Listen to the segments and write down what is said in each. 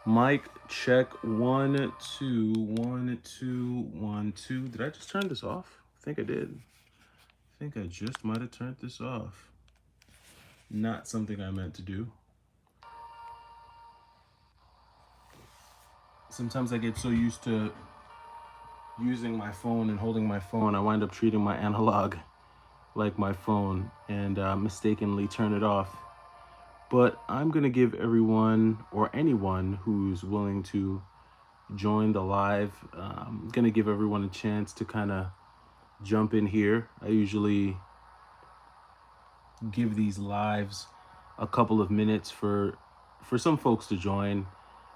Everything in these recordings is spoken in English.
Mic check 1 2 1 2 1 2. Did I just turn this off? I think I did. I think I just might have turned this off. Not something I meant to do. Sometimes I get so used to using my phone and holding my phone, I wind up treating my analog like my phone and mistakenly turn it off. But I'm going to give everyone or anyone who's willing to join the live, going to give everyone a chance to kind of jump in here. I usually give these lives a couple of minutes for some folks to join.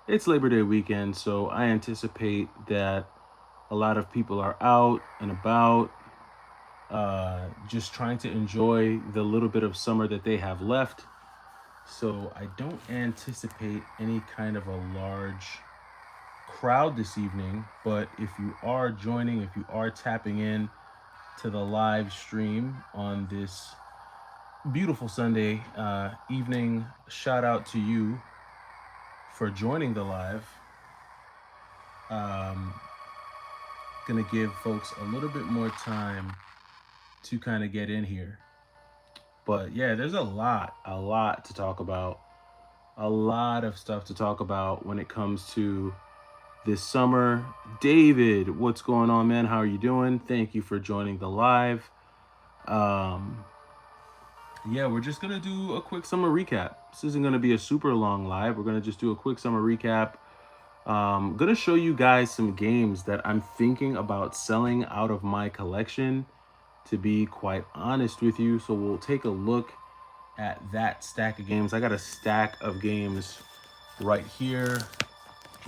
It's Labor Day weekend, so I anticipate that a lot of people are out and about, just trying to enjoy the little bit of summer that they have left. So I don't anticipate any kind of a large crowd this evening, but if you are joining, if you are tapping in to the live stream on this beautiful Sunday evening, shout out to you for joining the live. Um, gonna give folks a little bit more time to kind of get in here. But yeah, there's a lot to talk about. A lot of stuff to talk about when it comes to this summer. David, what's going on, man? How are you doing? Thank you for joining the live. Um, yeah, we're just gonna do a quick summer recap. This isn't gonna be a super long live. We're gonna just do a quick summer recap. Gonna show you guys some games that I'm thinking about selling out of my collection, to be quite honest with you. So we'll take a look at that stack of games. I got a stack of games right here.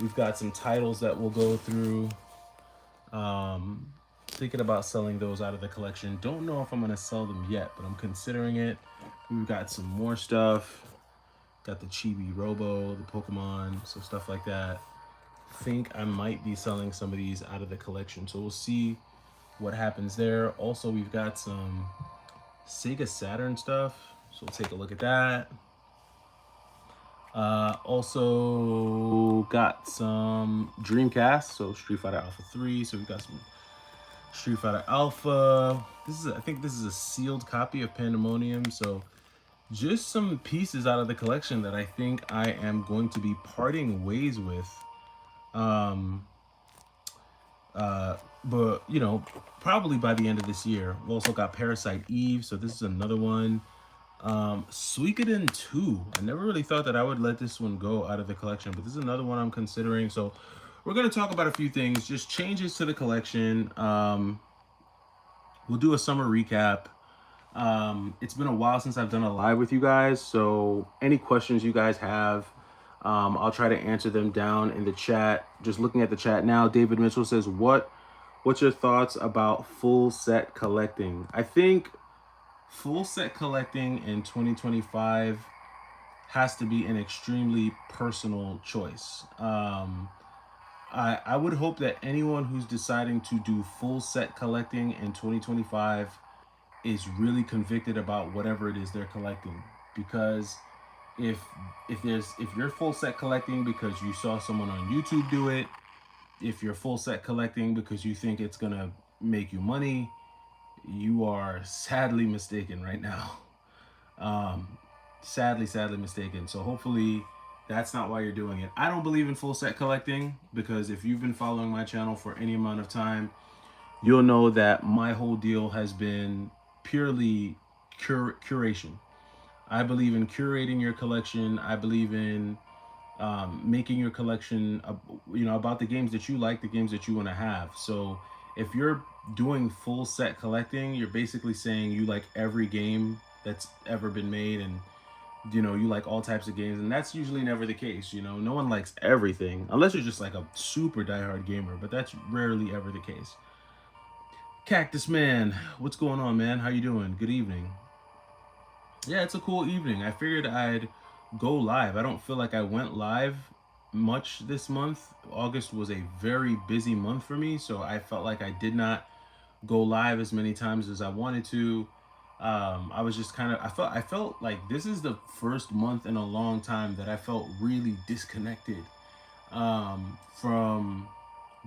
We've got some titles that we'll go through. Thinking about selling those out of the collection. Don't know if I'm gonna sell them yet, but I'm considering it. We've got some more stuff. Got the Chibi Robo, the Pokemon, so stuff like that. Think I might be selling some of these out of the collection, so we'll see what happens there. Also, we've got some Sega Saturn stuff, so we'll take a look at that. Also got some Dreamcast, so Street Fighter Alpha 3. So we've got some Street Fighter Alpha. I think this is a sealed copy of Pandemonium. So just some pieces out of the collection that I think I am going to be parting ways with. Um, but probably by the end of this year. We also got Parasite Eve. So this is another one. Suikoden 2. I never really thought that I would let this one go out of the collection, but this is another one I'm considering. So we're going to talk about a few things, just changes to the collection. We'll do a summer recap. It's been a while since I've done a live with you guys, so any questions you guys have, I'll try to answer them down in the chat. Just looking at the chat now, David Mitchell says, what's your thoughts about full set collecting? I think full set collecting in 2025 has to be an extremely personal choice. I would hope that anyone who's deciding to do full set collecting in 2025 is really convicted about whatever it is they're collecting. Because if if you're full set collecting because you saw someone on YouTube do it, if you're full set collecting because you think it's gonna make you money, you are sadly mistaken right now. Sadly mistaken. So hopefully that's not why you're doing it. I don't believe in full set collecting because if you've been following my channel for any amount of time, you'll know that my whole deal has been purely curation. I believe in curating your collection. I believe in making your collection, about the games that you like, the games that you want to have. So if you're doing full set collecting, you're basically saying you like every game that's ever been made, and you like all types of games, and that's usually never the case. No one likes everything unless you're just like a super diehard gamer, but that's rarely ever the case. Cactus Man, what's going on, man? How you doing? Good evening. Yeah, it's a cool evening. I figured I'd go live. I don't feel like I went live much this month. August was a very busy month for me, so I felt like I did not go live as many times as I wanted to. I was just kind of I felt like this is the first month in a long time that I felt really disconnected. from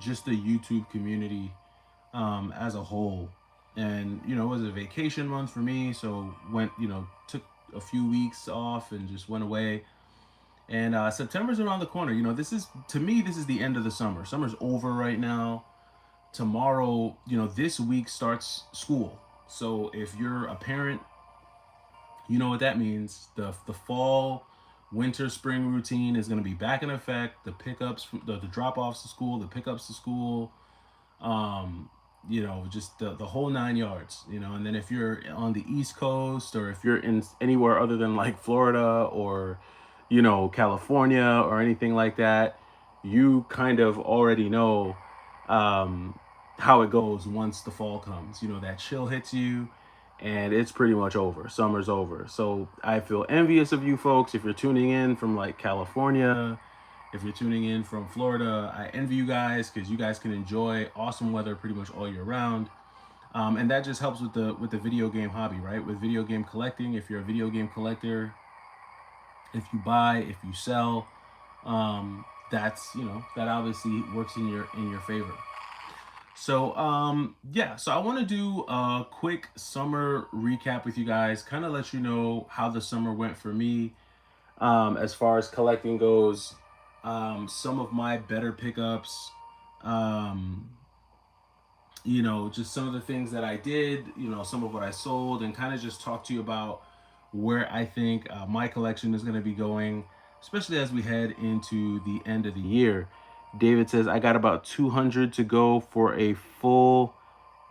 just the YouTube community as a whole. And you know, it was a vacation month for me, so went, you know, took a few weeks off and just went away. And September's around the corner. You know, this is, to me, this is the end of the summer. Summer's over right now. Tomorrow, you know, this week starts school. So if you're a parent, you know what that means. The fall, winter, spring routine is going to be back in effect. The pickups, the drop offs to school, the pickups to school, um, you know, just the whole 9 yards, you know. And then if you're on the East Coast, or if you're in anywhere other than like Florida or, you know, California or anything like that, you kind of already know um, how it goes once the fall comes. You know, that chill hits you and it's pretty much over. Summer's over. So I feel envious of you folks if you're tuning in from like California, if you're tuning in from Florida. I envy you guys because you guys can enjoy awesome weather pretty much all year round. And that just helps with the video game hobby, right? With video game collecting, if you're a video game collector, if you buy, if you sell, that's, you know, that obviously works in your favor. So yeah, so I want to do a quick summer recap with you guys, kind of let you know how the summer went for me as far as collecting goes. Some of my better pickups, um, you know, just some of the things that I did, you know, some of what I sold, and kind of just talk to you about where I think my collection is going to be going, especially as we head into the end of the year. David says, I got about 200 to go for a full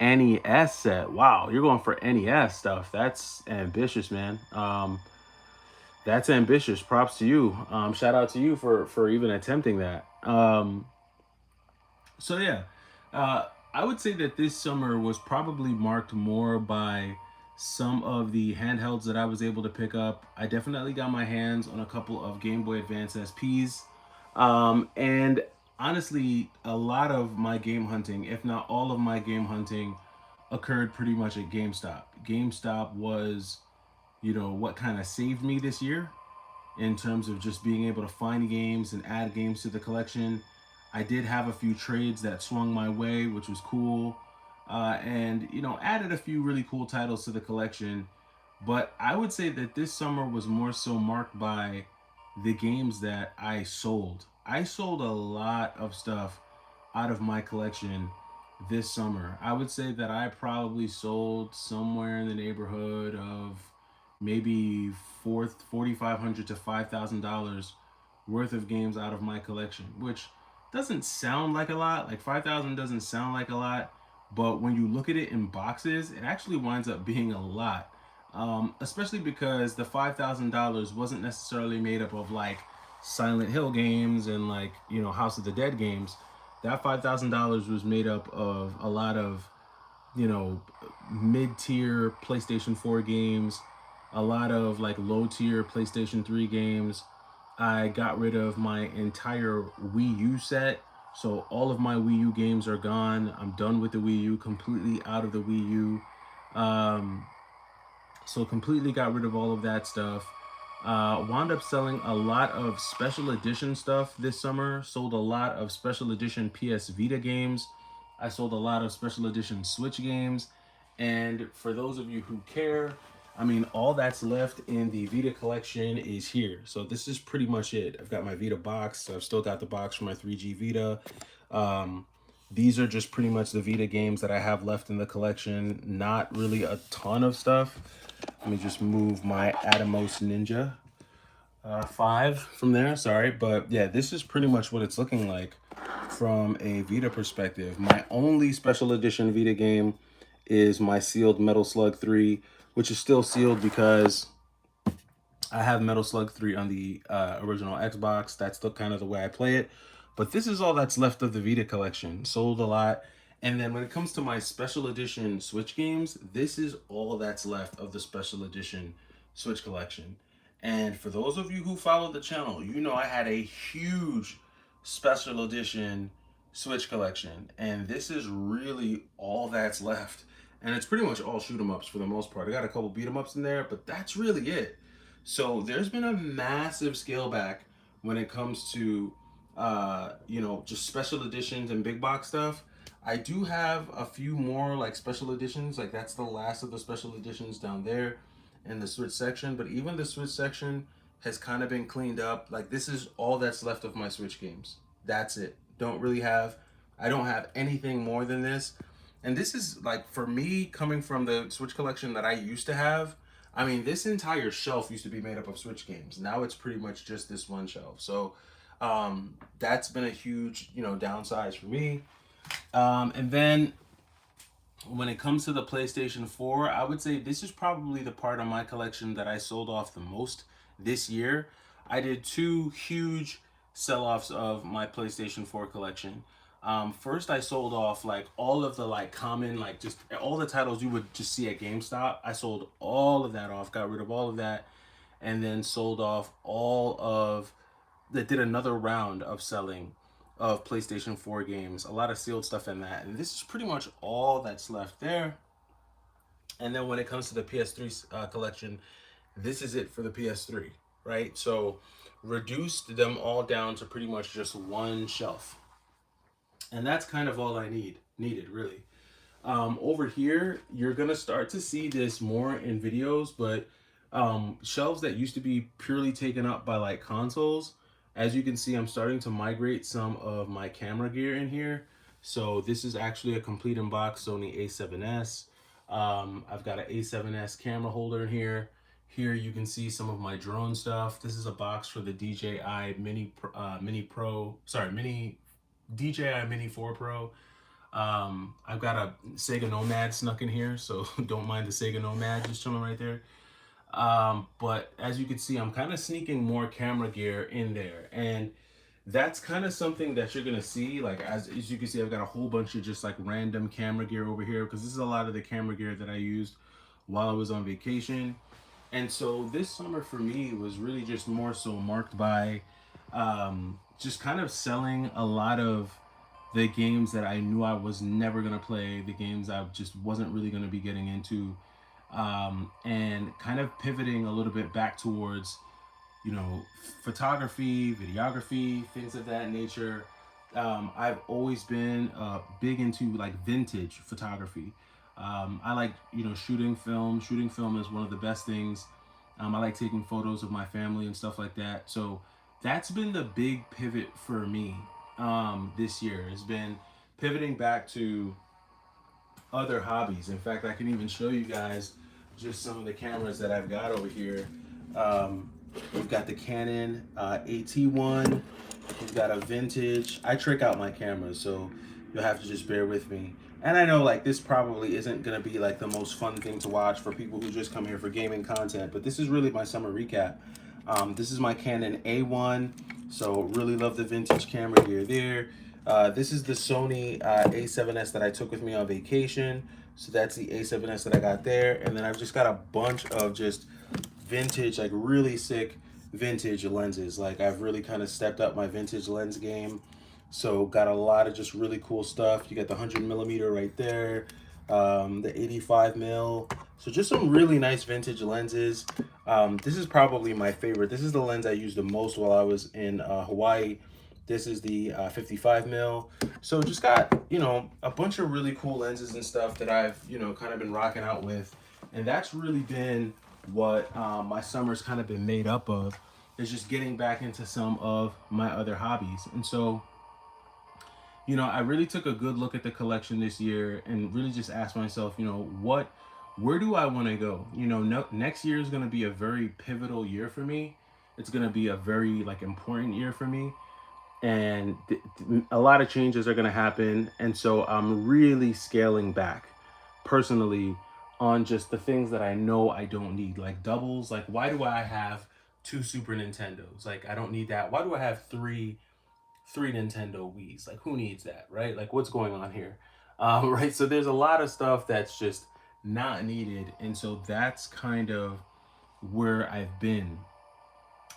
NES set. Wow, you're going for NES stuff. That's ambitious, man. That's ambitious. Props to you. Shout out to you for even attempting that. So yeah, I would say that this summer was probably marked more by some of the handhelds that I was able to pick up. I definitely got my hands on a couple of Game Boy Advance SPs, and honestly, a lot of my game hunting, if not all of my game hunting, occurred pretty much at GameStop. GameStop was, you know, what kind of saved me this year in terms of just being able to find games and add games to the collection. I did have a few trades that swung my way, which was cool, and you know, added a few really cool titles to the collection. But I would say that this summer was more so marked by the games that I sold. I sold a lot of stuff out of my collection this summer. I would say that I probably sold somewhere in the neighborhood of maybe 4,500 to $5,000 worth of games out of my collection, which doesn't sound like a lot. Like 5,000 doesn't sound like a lot, but when you look at it in boxes, it actually winds up being a lot. Especially because the $5,000 wasn't necessarily made up of like Silent Hill games and like, you know, House of the Dead games. That $5,000 was made up of a lot of, you know, mid-tier PlayStation 4 games, a lot of like low-tier PlayStation 3 games. I got rid of my entire Wii U set. So all of my Wii U games are gone. I'm done with the Wii U, completely out of the Wii U. Um, so completely got rid of all of that stuff. Wound up selling a lot of special edition stuff this summer. Sold a lot of special edition PS Vita games. I sold a lot of special edition Switch games. And for those of you who care, I mean, all that's left in the Vita collection is here. So this is pretty much it. I've got my Vita box. I've still got the box for my 3G Vita. Um, these are just pretty much the Vita games that I have left in the collection. Not really a ton of stuff. Let me just move my Atomos Ninja 5 from there. Sorry, but yeah, this is pretty much what it's looking like from a Vita perspective. My only special edition Vita game is my sealed Metal Slug 3, which is still sealed because I have Metal Slug 3 on the original Xbox. That's the kind of the way I play it. But this is all that's left of the Vita collection. Sold a lot. And then when it comes to my special edition Switch games, this is all that's left of the special edition Switch collection. And for those of you who follow the channel, you know I had a huge special edition Switch collection. And this is really all that's left. And it's pretty much all shoot 'em ups for the most part. I got a couple beat 'em ups in there, but that's really it. So there's been a massive scale back when it comes to you know, just special editions and big box stuff. I do have a few more like special editions. Like that's the last of the special editions down there in the Switch section. But even the Switch section has kind of been cleaned up. Like this is all that's left of my Switch games. That's it. Don't really have. I don't have anything more than this. And this is like for me coming from the Switch collection that I used to have. I mean, this entire shelf used to be made up of Switch games. Now it's pretty much just this one shelf. So that's been a huge, you know, downsize for me. And then when it comes to the PlayStation 4, I would say this is probably the part of my collection that I sold off the most this year. I did two huge sell-offs of my PlayStation 4 collection. First, I sold off like all of the like common, like just all the titles you would just see at GameStop. I sold all of that off, got rid of all of that, and then sold off all of that. Did another round of selling of PlayStation 4 games, a lot of sealed stuff in that. And this is pretty much all that's left there. And then when it comes to the PS3 collection, this is it for the PS3, right? So reduced them all down to pretty much just one shelf. And that's kind of all I needed really. Over here, you're gonna start to see this more in videos, but shelves that used to be purely taken up by like consoles, as you can see, I'm starting to migrate some of my camera gear in here. So this is actually a complete in box Sony A7S. I've got an A7S camera holder in here. Here you can see some of my drone stuff. This is a box for the DJI Mini DJI Mini 4 Pro. I've got a Sega Nomad snuck in here, so don't mind the Sega Nomad just chilling right there. But as you can see, I'm kind of sneaking more camera gear in there, and that's kind of something that you're gonna see. Like as you can see, I've got a whole bunch of just like random camera gear over here because this is a lot of the camera gear that I used while I was on vacation. And so this summer for me was really just more so marked by just kind of selling a lot of the games that I knew I was never going to play, the games I just wasn't really going to be getting into, and kind of pivoting a little bit back towards, you know, photography, videography, things of that nature. I've always been big into like vintage photography. I like, you know, shooting film. Shooting film is one of the best things. I like taking photos of my family and stuff like that. So that's been the big pivot for me this year. Has been pivoting back to other hobbies. In fact, I can even show you guys just some of the cameras that I've got over here. We've got the Canon AT1. We've got a vintage. I trick out my cameras, so you'll have to just bear with me. And I know like this probably isn't gonna be like the most fun thing to watch for people who just come here for gaming content, but this is really my summer recap. This is my Canon A1, so really love the vintage camera gear there. This is the Sony A7S that I took with me on vacation. So that's the A7S that I got there. And then I've just got a bunch of just vintage, like really sick vintage lenses. Like I've really kind of stepped up my vintage lens game. So got a lot of just really cool stuff. You got the 100mm right there, the 85mm. So just some really nice vintage lenses. This is probably my favorite. This is the lens I used the most while I was in Hawaii. This is the 55mm. So just got, you know, a bunch of really cool lenses and stuff that I've, you know, kind of been rocking out with. And that's really been what my summer's kind of been made up of, is just getting back into some of my other hobbies. And so, you know, I really took a good look at the collection this year and really just asked myself, you know, where do I want to go? You know, next year is going to be a very pivotal year for me. It's going to be a very like important year for me. And a lot of changes are going to happen. And so I'm really scaling back personally on just the things that I know I don't need, like doubles. Like, why do I have two Super Nintendos? Like, I don't need that. Why do I have three Nintendo Wii's? Like, who needs that, right? Like, what's going on here? Right. So there's a lot of stuff that's just not needed. And so that's kind of where I've been.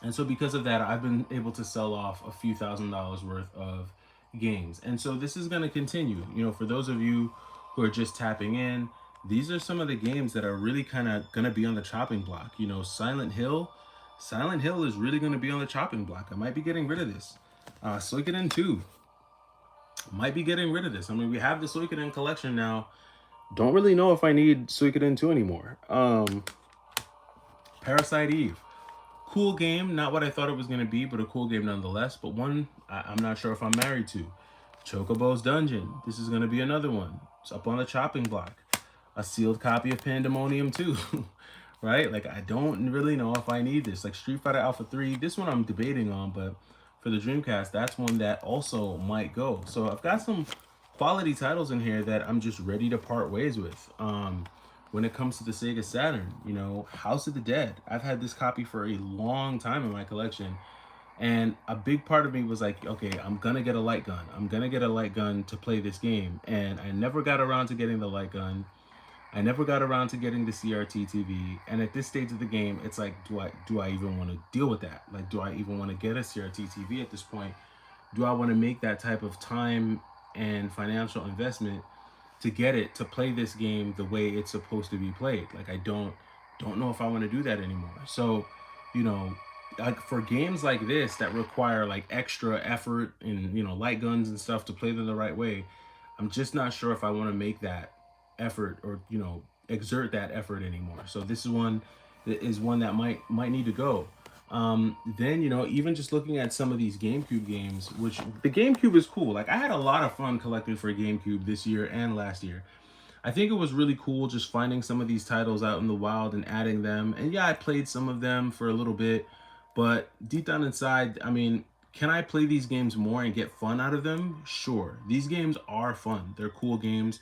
And so because of that, I've been able to sell off a few $1,000s worth of games. And so this is going to continue. You know, for those of you who are just tapping in, these are some of the games that are really kind of going to be on the chopping block. You know, Silent Hill is really going to be on the chopping block. I might be getting rid of this. Suikoden 2. Might be getting rid of this. I mean, we have the Suikoden collection now. Don't really know if I need Suikoden 2 anymore. Parasite Eve. Cool game, not what I thought it was going to be, but a cool game nonetheless. But one I'm not sure if I'm married to. Chocobo's Dungeon. This is going to be another one. It's up on the chopping block. A sealed copy of Pandemonium 2. Right? Like, I don't really know if I need this. Like, Street Fighter Alpha 3, this one I'm debating on, but for the Dreamcast, that's one that also might go. So I've got some quality titles in here that I'm just ready to part ways with. When it comes to the Sega Saturn, you know, House of the Dead. I've had this copy for a long time in my collection. And a big part of me was like, okay, I'm gonna get a light gun. I'm gonna get a light gun to play this game. And I never got around to getting the light gun. I never got around to getting the CRT TV. And at this stage of the game, it's like, do I even want to deal with that? Like, do I even want to get a CRT TV at this point? Do I want to make that type of time and financial investment to get it to play this game the way it's supposed to be played? Like, I don't know if I want to do that anymore. So, you know, like for games like this that require like extra effort and, you know, light guns and stuff to play them the right way, I'm just not sure if I want to make that effort or, you know, exert that effort anymore. So this is one that might need to go. Then, you know, even just looking at some of these GameCube games, which the GameCube is cool. Like, I had a lot of fun collecting for GameCube this year and last year. I think it was really cool just finding some of these titles out in the wild and adding them. And yeah, I played some of them for a little bit, but deep down inside, I mean, can I play these games more and get fun out of them? Sure. These games are fun. They're cool games.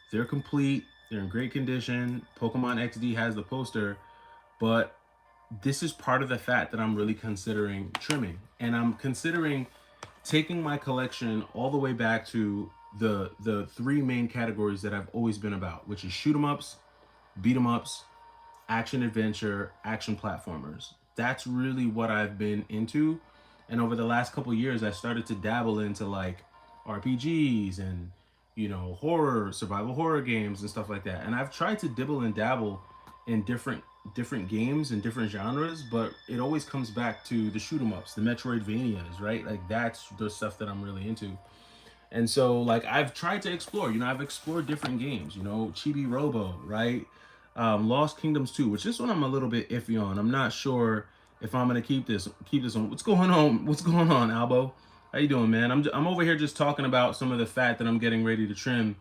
They're complete. They're in great condition. Pokemon XD has the poster, but this is part of the fact that I'm really considering trimming. And I'm considering taking my collection all the way back to the three main categories that I've always been about, which is shoot 'em ups, beat 'em ups, action adventure, action platformers. That's really what I've been into. And over the last couple of years, I started to dabble into like RPGs and, you know, horror, survival horror games and stuff like that. And I've tried to dibble and dabble in different games and different genres, but it always comes back to the shoot 'em ups, the Metroidvanias, right? Like that's the stuff that I'm really into. And so, like, I've tried to explore, you know, I've explored different games, you know, Chibi Robo, right? Lost Kingdoms 2, which this one I'm a little bit iffy on. I'm not sure if I'm gonna keep this on. What's going on? What's going on, Albo? How you doing, man? I'm over here just talking about some of the fat that I'm getting ready to trim.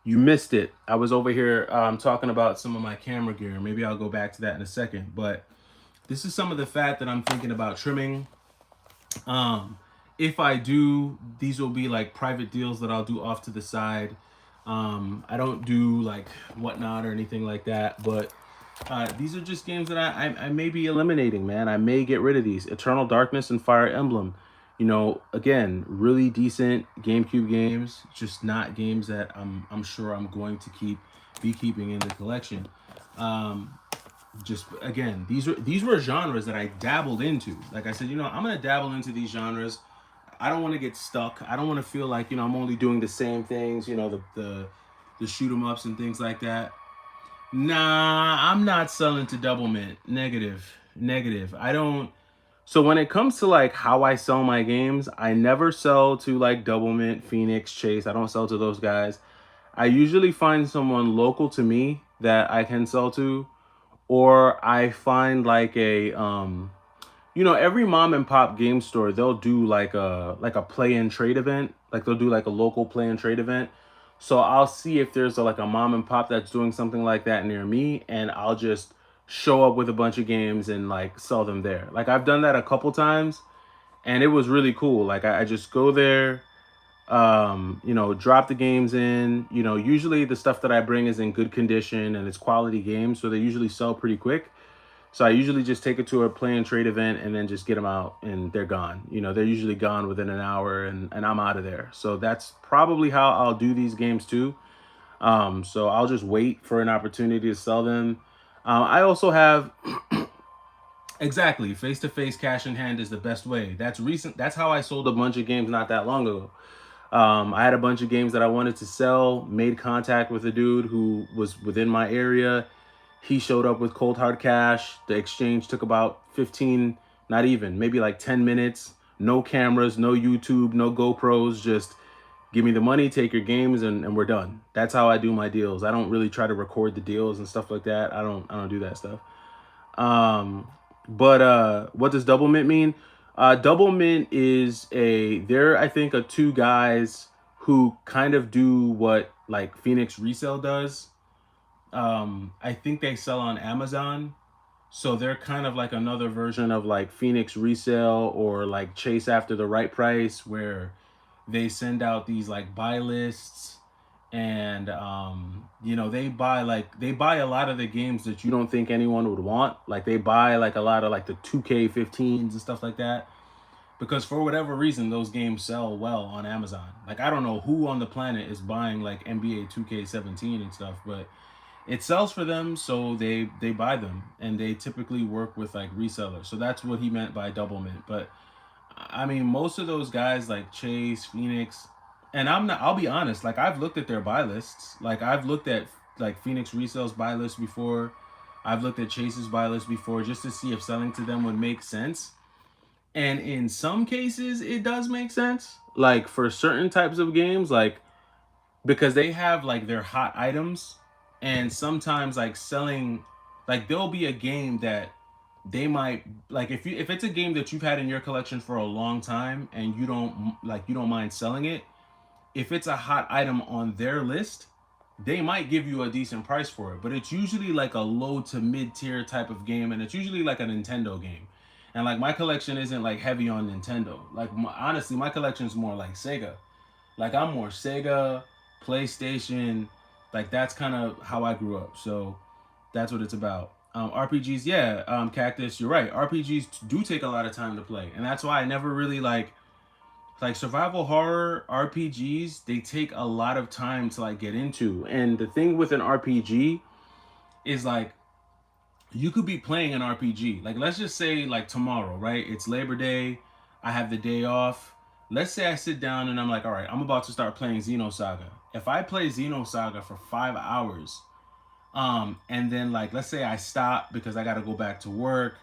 You missed it. I was over here talking about some of my camera gear. Maybe I'll go back to that in a second. But this is some of the fat that I'm thinking about trimming. Um, if I do, these will be like private deals that I'll do off to the side. I don't do like whatnot or anything like that, but these are just games that I may be eliminating, man. I may get rid of these. Eternal Darkness and Fire Emblem. You know, again, really decent GameCube games, just not games that I'm sure I'm going to be keeping in the collection. Um, just again, these were genres that I dabbled into. Like I said, you know, I'm gonna dabble into these genres. I don't want to get stuck. I don't want to feel like, you know, I'm only doing the same things. You know, the shoot 'em ups and things like that. Nah, I'm not selling to Double Mint. Negative, negative. I don't. So when it comes to like how I sell my games, I never sell to like Double Mint, Phoenix, Chase. I don't sell to those guys. I usually find someone local to me that I can sell to, or I find like a you know, every mom and pop game store, they'll do like a play and trade event. Like they'll do like a local play and trade event. So I'll see if there's like a mom and pop that's doing something like that near me, and I'll just show up with a bunch of games and like sell them there. Like I've done that a couple times, and it was really cool. Like I just go there, you know, drop the games in. You know, usually the stuff that I bring is in good condition and it's quality games, so they usually sell pretty quick. So I usually just take it to a play and trade event and then just get them out and they're gone. You know, they're usually gone within an hour and I'm out of there. So that's probably how I'll do these games too. So I'll just wait for an opportunity to sell them. I also have exactly face to face cash in hand is the best way. That's recent. That's how I sold a bunch of games not that long ago. I had a bunch of games that I wanted to sell, made contact with a dude who was within my area. He showed up with cold hard cash. The exchange took about 15, not even, maybe like 10 minutes. no cameras, no YouTube, no GoPros, just give me the money, take your games, and we're done. That's how I do my deals. I don't really try to record the deals and stuff like that. I don't do that stuff. Um, but what does double mint mean? Double mint is they're I think a two guys who kind of do what like Phoenix Resale does. I think they sell on Amazon. So they're kind of like another version of like Phoenix Resale or like Chase After the Right Price, where they send out these like buy lists, and they buy a lot of the games that you don't think anyone would want. Like they buy like a lot of like the 2K 15s and stuff like that, because for whatever reason those games sell well on Amazon. Like I don't know who on the planet is buying like NBA 2K 17 and stuff, but it sells for them, so they buy them, and they typically work with like resellers. So that's what he meant by double mint. But I mean, most of those guys like Chase, Phoenix, and I'll be honest, like I've looked at their buy lists. Like I've looked at like Phoenix Resale's buy list before. I've looked at Chase's buy list before just to see if selling to them would make sense. And in some cases it does make sense. Like for certain types of games, like because they have like their hot items, and sometimes like selling, like there'll be a game that they might like, if it's a game that you've had in your collection for a long time and you don't mind selling it, if it's a hot item on their list, they might give you a decent price for it. But it's usually like a low to mid tier type of game, and it's usually like a Nintendo game. And like my collection isn't like heavy on Nintendo. Like honestly, my collection is more like Sega. Like I'm more Sega, PlayStation. Like that's kind of how I grew up. So that's what it's about. RPGs, yeah, Cactus, you're right. RPGs do take a lot of time to play, and that's why I never really like survival horror RPGs. They take a lot of time to like get into, and the thing with an RPG is like you could be playing an RPG. Like let's just say like tomorrow, right? It's Labor Day. I have the day off. Let's say I sit down and I'm like, all right, I'm about to start playing Xenosaga. If I play Xenosaga for 5 hours, and then like let's say I stop because I gotta go back to work,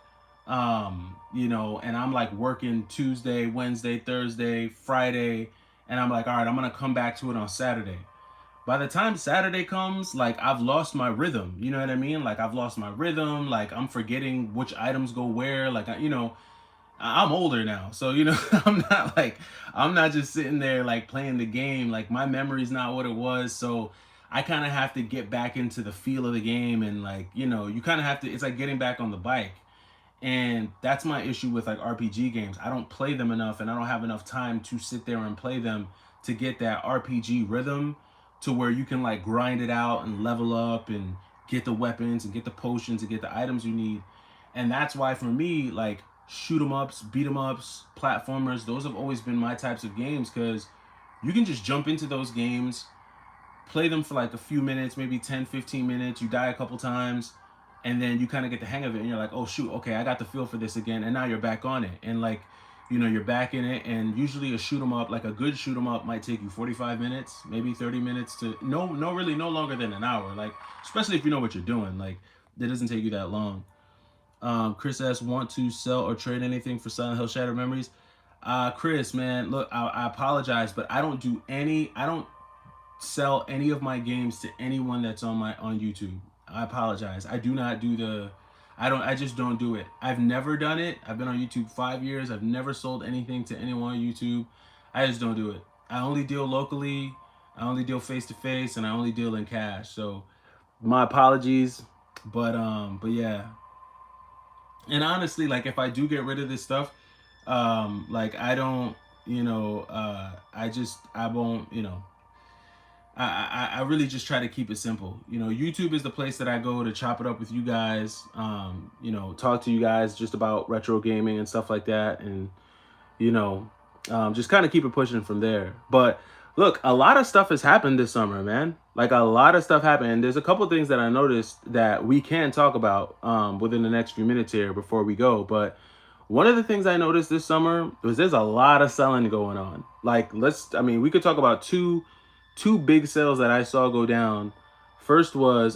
and I'm like working Tuesday, Wednesday, Thursday, Friday, and I'm like, all right, I'm gonna come back to it on Saturday. By the time Saturday comes, like I've lost my rhythm. You know what I mean? Like I've lost my rhythm. Like I'm forgetting which items go where. Like I'm older now, so I'm not just sitting there like playing the game. Like my memory's not what it was, so I kind of have to get back into the feel of the game, and like you kind of have to. It's like getting back on the bike. And that's my issue with like RPG games. I don't play them enough, and I don't have enough time to sit there and play them to get that RPG rhythm to where you can like grind it out and level up and get the weapons and get the potions and get the items you need. And that's why for me, like shoot 'em ups, beat 'em ups, platformers, those have always been my types of games, because you can just jump into those games, play them for like a few minutes, maybe 10, 15 minutes, you die a couple times, and then you kind of get the hang of it, and you're like, oh shoot, okay, I got the feel for this again, and now you're back on it, and like you're back in it. And usually a shoot 'em up, like a good shoot 'em up, might take you 45 minutes, maybe 30 minutes, to really no longer than an hour, like especially if you know what you're doing. Like it doesn't take you that long. Chris S, want to sell or trade anything for Silent Hill Shattered Memories? Chris, man, look, I apologize, but I don't sell any of my games to anyone that's on YouTube. I apologize. I do not do the I just don't do it. I've never done it. I've been on YouTube 5 years. I've never sold anything to anyone on YouTube. I just don't do it. I only deal locally. I only deal face to face, and I only deal in cash. So my apologies, but yeah. And honestly, like if I do get rid of this stuff, like I don't, I won't, I really just try to keep it simple. YouTube is the place that I go to chop it up with you guys, talk to you guys just about retro gaming and stuff like that. And, you know, just kind of keep it pushing from there. But look, a lot of stuff has happened this summer, man. Like a lot of stuff happened. And there's a couple things that I noticed that we can talk about within the next few minutes here before we go. But one of the things I noticed this summer was there's a lot of selling going on. Like we could talk about two big sales that I saw go down. First was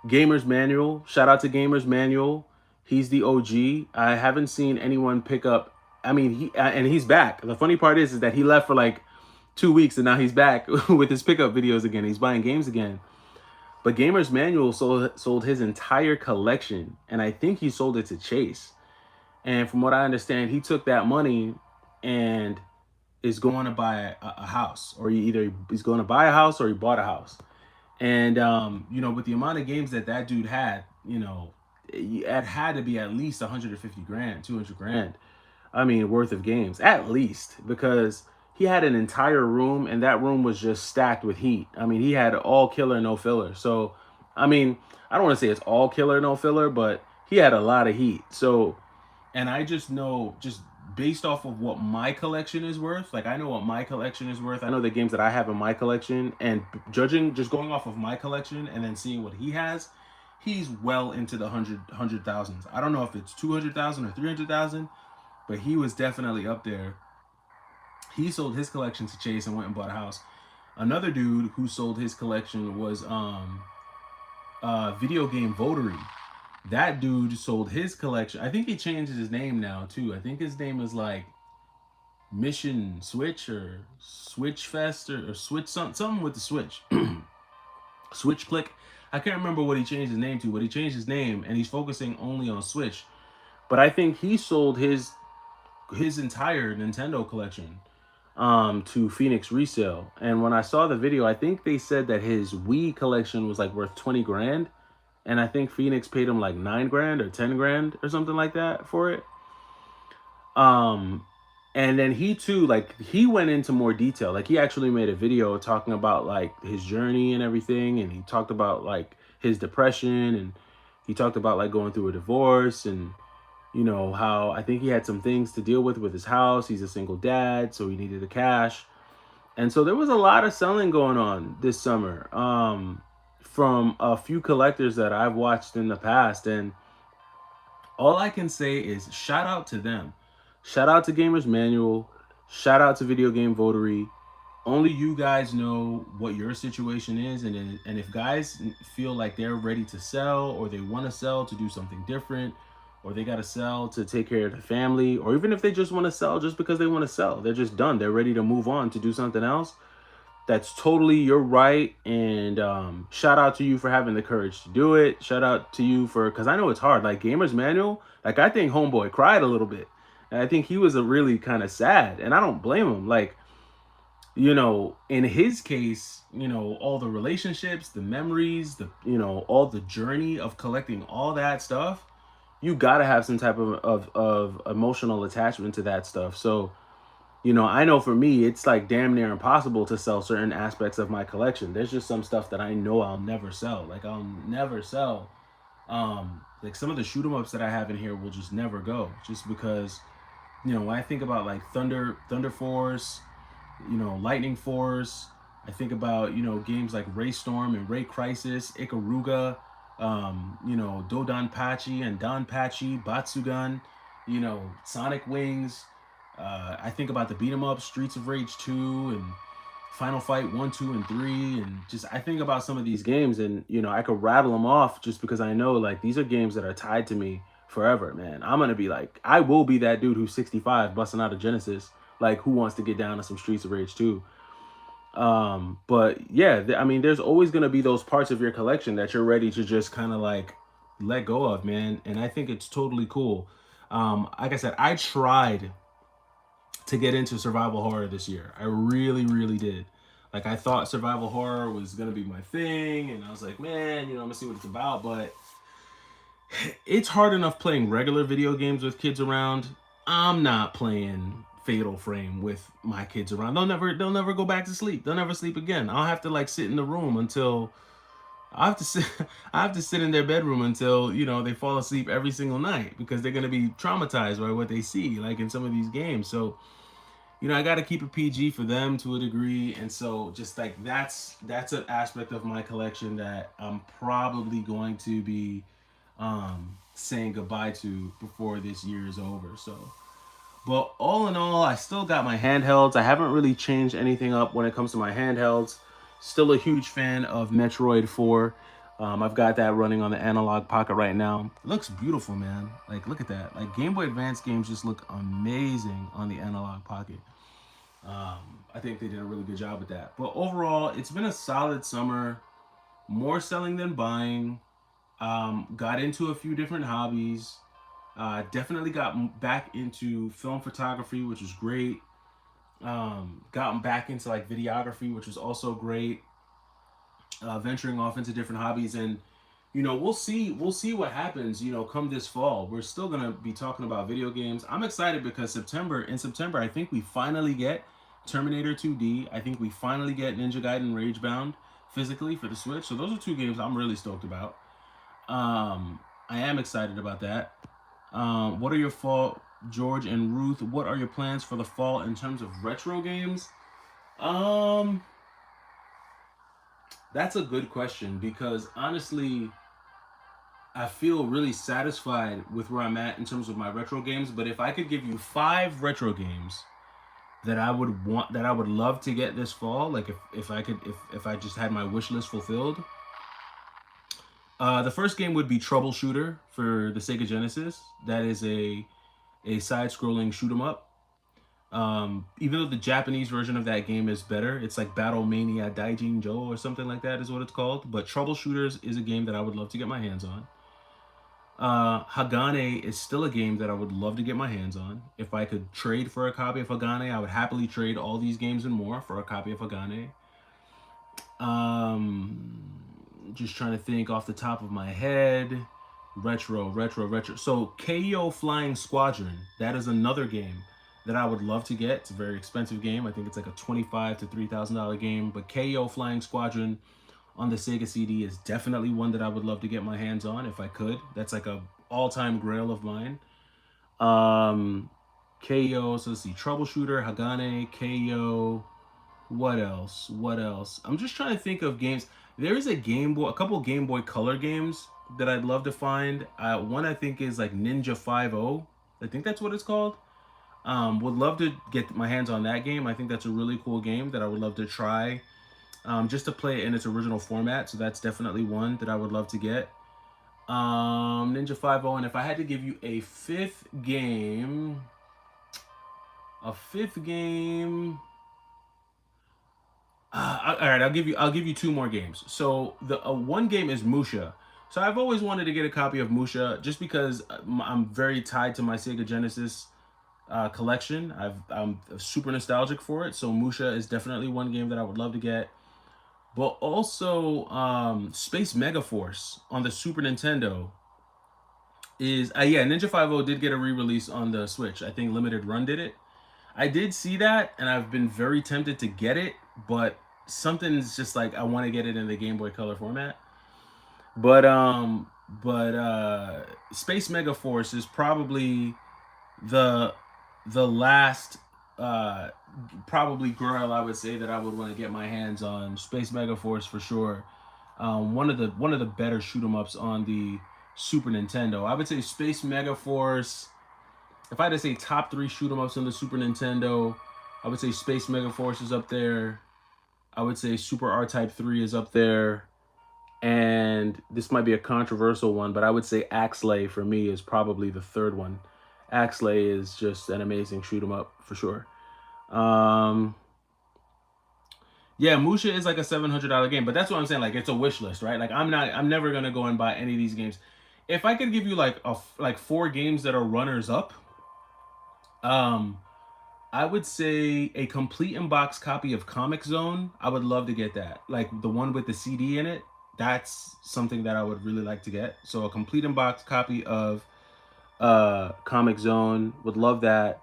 Gamer's Manual. Shout out to Gamer's Manual. He's the OG. I haven't seen anyone pick up I mean, he's back. The funny part is that he left for like 2 weeks and now he's back with his pickup videos again. He's buying games again. But Gamer's Manual sold his entire collection, and I think he sold it to Chase. And from what I understand, he took that money and is going to buy a house, or he's going to buy a house or he bought a house. And with the amount of games that dude had, it had to be at least 150 grand, 200 grand. I mean, worth of games, at least, because he had an entire room and that room was just stacked with heat. I mean, he had all killer, no filler. So, I mean, I don't want to say it's all killer, no filler, but he had a lot of heat. So, and I just know, just based off of what my collection is worth, like I know what my collection is worth. I know the games that I have in my collection, and judging, just going off of my collection and then seeing what he has, he's well into the hundred thousands. I don't know if it's 200,000 or 300,000, but he was definitely up there. He sold his collection to Chase and went and bought a house. Another dude who sold his collection was Video Game Votary. That dude sold his collection. I think he changed his name now too. I think his name is like Mission Switch or Switch Fest or Switch something with the Switch. Switch Click. I can't remember what he changed his name to, but he changed his name and he's focusing only on Switch. But I think he sold his entire Nintendo collection to Phoenix Resale. And when I saw the video, I think they said that his Wii collection was like worth 20 grand. And I think Phoenix paid him like 9 grand or 10 grand or something like that for it. And then he too, like he went into more detail. Like he actually made a video talking about like his journey and everything. And he talked about like his depression, and he talked about like going through a divorce, and how I think he had some things to deal with his house. He's a single dad, so he needed the cash. And so there was a lot of selling going on this summer from a few collectors that I've watched in the past. And all I can say is shout out to them. Shout out to Gamers Manual. Shout out to Video Game Votary. Only you guys know what your situation is. And if guys feel like they're ready to sell, or they want to sell to do something different, or they got to sell to take care of the family, or even if they just want to sell just because they want to sell, they're just done, they're ready to move on to do something else, that's totally your right. And shout out to you for having the courage to do it. Shout out to you because I know it's hard. Like Gamer's Manual, like I think homeboy cried a little bit, and I think he was a really kind of sad, and I don't blame him. Like, in his case, all the relationships, the memories, all the journey of collecting all that stuff, you got to have some type of emotional attachment to that stuff. So, I know for me, it's like damn near impossible to sell certain aspects of my collection. There's just some stuff that I know I'll never sell. Like I'll never sell. Like some of the shoot 'em ups that I have in here will just never go, just because, when I think about like Thunder Force, Lightning Force, I think about, games like Ray Storm and Ray Crisis, Ikaruga, Dodonpachi and Donpachi, Batsugan, Sonic Wings. I think about the beat 'em up, Streets of Rage 2 and Final Fight 1, 2, and 3, and just I think about some of these games, and I could rattle them off just because I know like these are games that are tied to me forever, man. I'm gonna be like, I will be that dude who's 65 busting out a Genesis, like who wants to get down to some Streets of Rage 2. But yeah, I mean, there's always gonna be those parts of your collection that you're ready to just kind of like let go of, man. And I think it's totally cool. Like I said, I tried to get into survival horror this year. I really, really did. Like I thought survival horror was gonna be my thing, and I was like, man, I'm gonna see what it's about. But it's hard enough playing regular video games with kids around. I'm not playing Fatal Frame with my kids around. They'll never go back to sleep. They'll never sleep again. I'll have to like sit in the room until I have to sit in their bedroom until, they fall asleep every single night, because they're going to be traumatized by what they see, like in some of these games. So, I got to keep it PG for them to a degree. And so just like, that's an aspect of my collection that I'm probably going to be saying goodbye to before this year is over. So, but all in all, I still got my handhelds. I haven't really changed anything up when it comes to my handhelds. Still a huge fan of Metroid 4. I've got that running on the Analog Pocket right now. It looks beautiful, man. Like, look at that. Like, Game Boy Advance games just look amazing on the Analog Pocket. I think they did a really good job with that. But overall, it's been a solid summer. More selling than buying. Got into a few different hobbies. Definitely got back into film photography, which was great. Gotten back into like videography, which was also great. Venturing off into different hobbies, and we'll see what happens. Come this fall, we're still gonna be talking about video games. I'm excited because in September, I think we finally get Terminator 2D. I think we finally get Ninja Gaiden Ragebound physically for the Switch. So those are two games I'm really stoked about. I am excited about that. What are your fall, George and Ruth? What are your plans for the fall in terms of retro games? Um, that's a good question because honestly, I feel really satisfied with where I'm at in terms of my retro games. But if I could give you five retro games that I would love to get this fall, like if I just had my wish list fulfilled, the first game would be Troubleshooter for the Sega Genesis. That is a side-scrolling shoot 'em up. Even though the Japanese version of that game is better, it's like Battle Mania Daijin Joe or something like that is what it's called. But Troubleshooters is a game that I would love to get my hands on. Hagane is still a game that I would love to get my hands on. If I could trade for a copy of Hagane, I would happily trade all these games and more for a copy of Hagane. Just trying to think off the top of my head. Retro. So KO Flying Squadron, that is another game that I would love to get. It's a very expensive game. I think it's like a $25 to $3,000 game. But KO Flying Squadron on the Sega CD is definitely one that I would love to get my hands on if I could. That's like a all-time grail of mine. KO, so let's see, Troubleshooter, Hagane, KO. What else? What else? I'm just trying to think of games. There is a couple Game Boy Color games that I'd love to find. One I think is like Ninja 5-0. I think that's what it's called. Would love to get my hands on that game. I think that's a really cool game that I would love to try, just to play it in its original format. So that's definitely one that I would love to get. Ninja 5-0. And if I had to give you a fifth game, all right, I'll give you two more games. So the one game is Musha. So I've always wanted to get a copy of Musha just because I'm very tied to my Sega Genesis collection. I'm super nostalgic for it. So Musha is definitely one game that I would love to get. But also Space Megaforce on the Super Nintendo is yeah, Ninja 5-0 did get a re-release on the Switch. I think Limited Run did it. I did see that, and I've been very tempted to get it, but something's just like I want to get it in the Game Boy Color format. But Space Mega Force is probably the last probably girl I would say that I would want to get my hands on. Space Mega Force for sure. One of the better shoot 'em ups on the Super Nintendo. I would say Space Mega Force. If I had to say top three shoot 'em ups on the Super Nintendo, I would say Space Mega Force is up there. I would say Super R-Type 3 is up there. And this might be a controversial one, but I would say Axlay for me is probably the third one. Axlay is just an amazing shoot 'em up for sure. Yeah, Musha is like a $700 game, but that's what I'm saying. Like it's a wish list, right? Like I'm never gonna go and buy any of these games. If I could give you like four games that are runners up, um, I would say a complete in-box copy of Comic Zone. I would love to get that. Like the one with the CD in it. That's something that I would really like to get. So a complete in-box copy of Comic Zone. Would love that.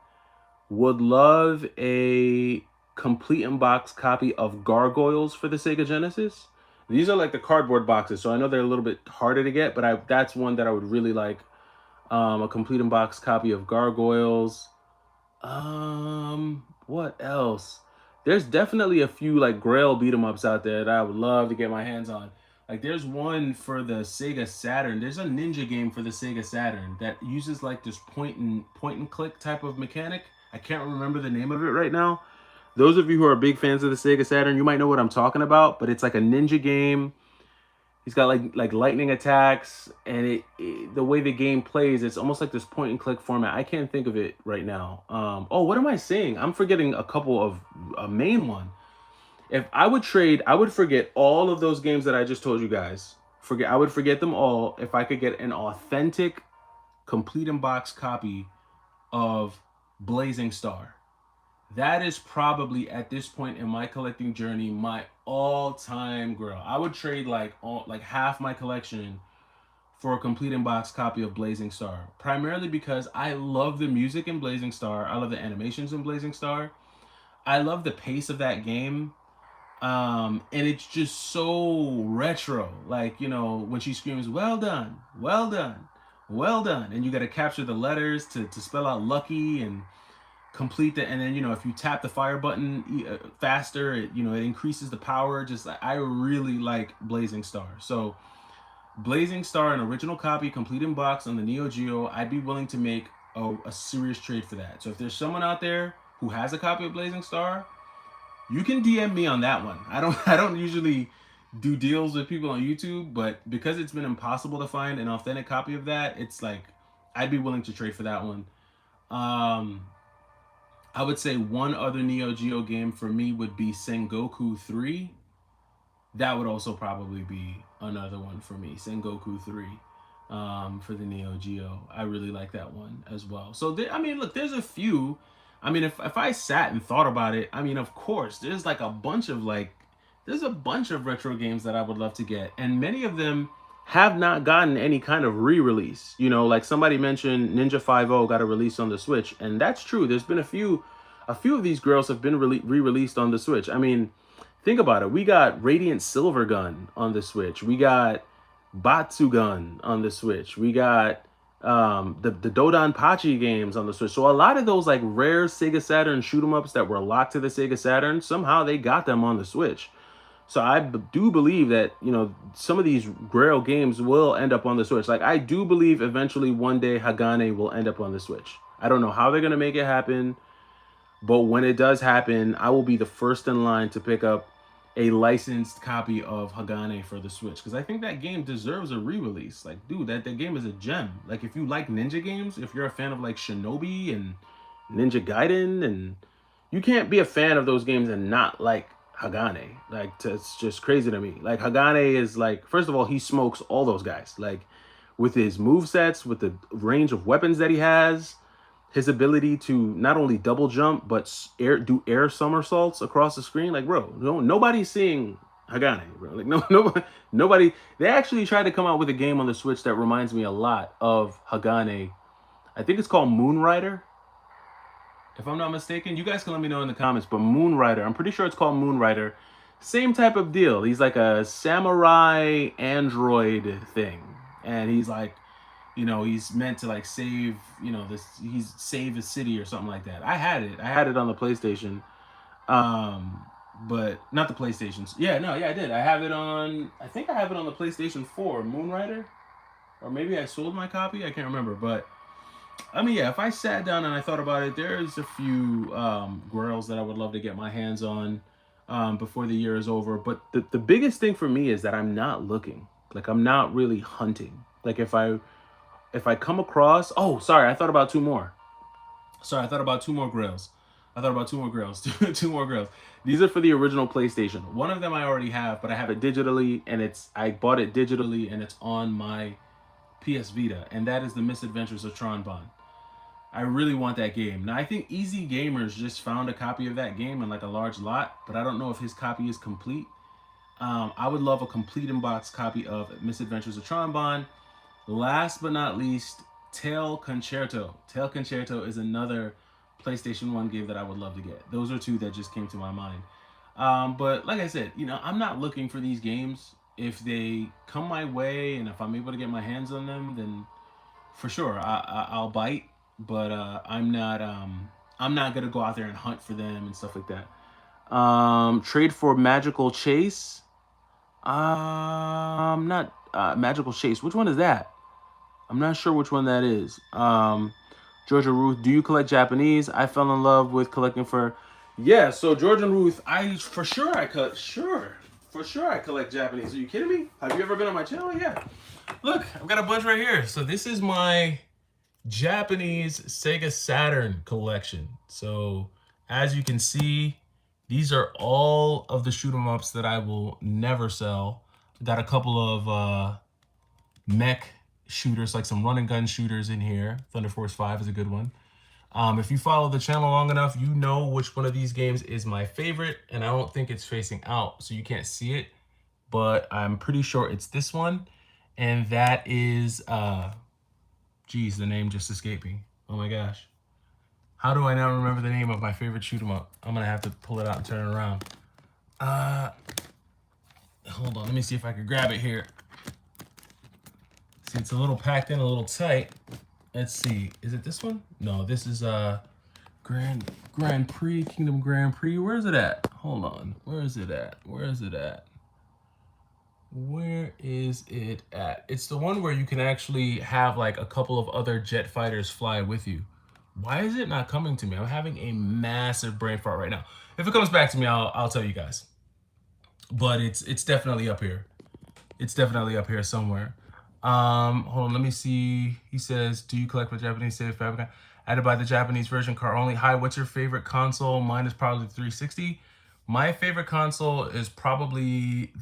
Would love a complete in-box copy of Gargoyles for the Sega Genesis. These are like the cardboard boxes, so I know they're a little bit harder to get, but that's one that I would really like. A complete in-box copy of Gargoyles. What else? There's definitely a few like Grail beat 'em ups out there that I would love to get my hands on. Like there's one for the Sega Saturn. There's a ninja game for the Sega Saturn that uses like this point and click type of mechanic. I can't remember the name of it right now. Those of you who are big fans of the Sega Saturn, you might know what I'm talking about, but it's like a ninja game. He's got like lightning attacks, and the way the game plays, it's almost like this point and click format. I can't think of it right now. Oh, what am I saying? I'm forgetting a couple of a main one. If I would trade, I would forget all of those games that I just told you guys. I would forget them all if I could get an authentic, complete in box copy of Blazing Star. That is probably at this point in my collecting journey my all-time grail. I would trade like half my collection for a complete in box copy of Blazing Star, primarily because I love the music in Blazing Star. I love the animations in Blazing Star. I love the pace of that game. And it's just so retro. Like, you know, when she screams, "Well done, well done, well done," and you got to capture the letters to spell out lucky and complete the, and then, you know, if you tap the fire button faster, it, you know, it increases the power. Just, I really like Blazing Star. So Blazing Star, an original copy, complete in box on the Neo Geo, I'd be willing to make a serious trade for that. So if there's someone out there who has a copy of Blazing Star, you can DM me on that one. I don't usually do deals with people on YouTube, but because it's been impossible to find an authentic copy of that, it's like I'd be willing to trade for that one. Um, I would say one other Neo Geo game for me would be Sengoku 3. That would also probably be another one for me. Sengoku 3 for the Neo Geo. I really like that one as well. So, I mean, look, there's a few. I mean, if I sat and thought about it, I mean, of course, there's like a bunch of there's a bunch of retro games that I would love to get. And many of them have not gotten any kind of re-release. You know, like somebody mentioned Ninja 5 got a release on the Switch. And that's true. There's been a few of these girls have been re-released on the Switch. I mean, think about it. We got Radiant Silver Gun on the Switch. We got Batsugun on the Switch. We got the Dodon Pachi games on the Switch. So a lot of those like rare Sega Saturn shoot 'em ups that were locked to the Sega Saturn, somehow they got them on the Switch. So I do believe that, you know, some of these Grail games will end up on the Switch. Like, I do believe eventually one day Hagane will end up on the Switch. I don't know how they're gonna make it happen, but when it does happen, I will be the first in line to pick up a licensed copy of Hagane for the Switch, because I think that game deserves a re-release. Like, dude, that game is a gem. Like, if you like ninja games, if you're a fan of like Shinobi and Ninja Gaiden, and you can't be a fan of those games and not like Hagane. Like, it's just crazy to me. Like, Hagane is like, first of all, he smokes all those guys. Like, with his move sets, with the range of weapons that he has, his ability to not only double jump but do air somersaults across the screen. Like, bro, nobody's seeing Hagane, bro. Like, nobody. They actually tried to come out with a game on the Switch that reminds me a lot of Hagane. I think it's called Moonrider, if I'm not mistaken. You guys can let me know in the comments. But Moonrider, I'm pretty sure it's called Moonrider. Same type of deal. He's like a samurai android thing, and he's like, you know, he's meant to like save, you know, he's save a city or something like that. I had it on the PlayStation. But not the PlayStations. Yeah, no, yeah, I did. I think I have it on the PlayStation 4, Moonrider. Or maybe I sold my copy, I can't remember. But I mean, yeah, if I sat down and I thought about it, there's a few Grails that I would love to get my hands on before the year is over. But the biggest thing for me is that I'm not looking. Like, I'm not really hunting. Like, if I come across, oh, sorry, I thought about two more. Sorry, I thought about two more Grails. Two more Grails. These are for the original PlayStation. One of them I already have, but I have it digitally, and I bought it digitally, and it's on my PS Vita, and that is the Misadventures of Tron Bonne. I really want that game. Now, I think Easy Gamers just found a copy of that game in like a large lot, but I don't know if his copy is complete. I would love a complete in-box copy of Misadventures of Tron Bonne. Last but not least, Tail Concerto. Tail Concerto is another PlayStation 1 game that I would love to get. Those are two that just came to my mind. But like I said, you know, I'm not looking for these games. If they come my way and if I'm able to get my hands on them, then for sure I'll bite. But I'm not gonna go out there and hunt for them and stuff like that. Trade for Magical Chase. Not Magical Chase. Which one is that? I'm not sure which one that is. Georgia Ruth, do you collect Japanese? I fell in love with collecting for. Yeah, so Georgia Ruth, I collect. Sure. For sure I collect Japanese. Are you kidding me? Have you ever been on my channel? Yeah. Look, I've got a bunch right here. So this is my Japanese Sega Saturn collection. So as you can see, these are all of the shoot 'em ups that I will never sell. Got a couple of mech shooters, like some run and gun shooters in here. Thunder Force 5 is a good one. If you follow the channel long enough, you know which one of these games is my favorite, and I don't think it's facing out, so you can't see it, but I'm pretty sure it's this one, and that is, geez, the name just escaped me. Oh my gosh. How do I now remember the name of my favorite shoot 'em up? I'm gonna have to pull it out and turn it around. Hold on, let me see if I can grab it here. See, it's a little packed in, a little tight. Let's see, is it this one? No, this is Grand Prix, Kingdom Grand Prix. Where is it at? Hold on. Where is it at? Where is it at? Where is it at? It's the one where you can actually have like a couple of other jet fighters fly with you. Why is it not coming to me? I'm having a massive brain fart right now. If it comes back to me, I'll tell you guys. But it's definitely up here. It's definitely up here somewhere. Hold on, let me see. He says, do you collect with Japanese Sega Famicom? I had to buy the Japanese version, car only. Hi, what's your favorite console? Mine is probably the 360. My favorite console is probably